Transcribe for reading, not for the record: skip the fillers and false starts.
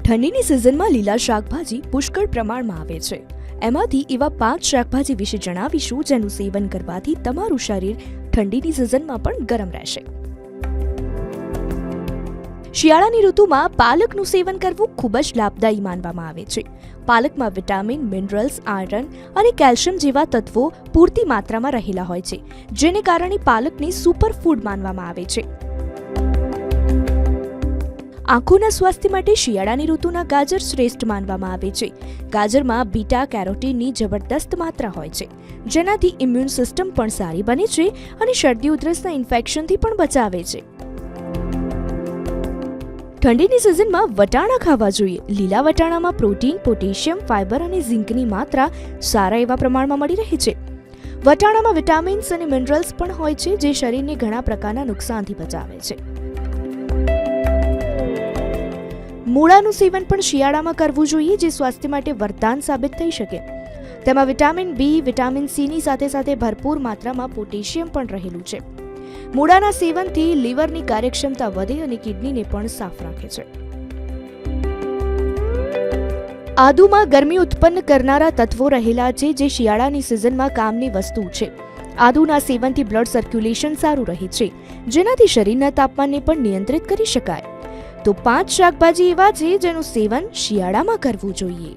ઠંડીની સિઝનમાં લીલા શાકભાજી પુષ્કળ પ્રમાણમાં આવે છે. એમાંથી એવા 5 શાકભાજી વિશે જણાવીશું જેનું સેવન કરવાથી તમારું શરીર ઠંડીની સિઝનમાં પણ ગરમ રહેશે. શિયાળાની ઋતુમાં પાલકનું સેવન કરવું ખૂબ જ લાભદાયી માનવામાં આવે છે. પાલકમાં વિટામિન, મિનરલ્સ, આયરન અને કેલ્શિયમ જેવા તત્વો પૂરતી માત્રામાં રહેલા હોય છે, જેને કારણે પાલકને સુપર ફૂડ માનવામાં આવે છે. આંખોના સ્વાસ્થ્ય માટે શિયાળાની ઋતુના ગાજર શ્રેષ્ઠ માનવામાં આવે છે. ગાજરમાં બીટા કેરોટીનની જબરદસ્ત માત્રા હોય છે, જેનાથી ઇમ્યુન સિસ્ટમ પણ સારી બને છે અને શરદી ઉધરસના ઇન્ફેક્શનથી પણ બચાવે છે. ઠંડીની સિઝનમાં વટાણા ખાવા જોઈએ. લીલા વટાણામાં પ્રોટીન, પોટેશિયમ, ફાઇબર અને ઝિંકની માત્રા સારા એવા પ્રમાણમાં મળી રહે છે. વટાણામાં વિટામિન્સ અને મિનરલ્સ પણ હોય છે, જે શરીરને ઘણા પ્રકારના નુકસાનથી બચાવે છે. મૂળાનું સેવન પણ શિયાળામાં કરવું જોઈએ, જે સ્વાસ્થ્ય માટે વરદાન સાબિત થઈ શકે. તેમાં વિટામિન બી, વિટામિન સીની સાથે સાથે ભરપૂર માત્રામાં પોટેશિયમ પણ રહેલું છે. મૂળાના સેવનથી લીવરની કાર્યક્ષમતા વધે અને કિડનીને પણ સાફ રાખે છે. આદુમાં ગરમી ઉત્પન્ન કરનારા તત્વો રહેલા છે, જે શિયાળાની સિઝનમાં કામની વસ્તુ છે. આદુના સેવનથી બ્લડ સર્ક્યુલેશન સારું રહે છે, જેનાથી શરીરના તાપમાનને પણ નિયંત્રિત કરી શકાય. તો 5 શાકભાજી એવા છે જેનું સેવન શિયાળામાં કરવું જોઈએ.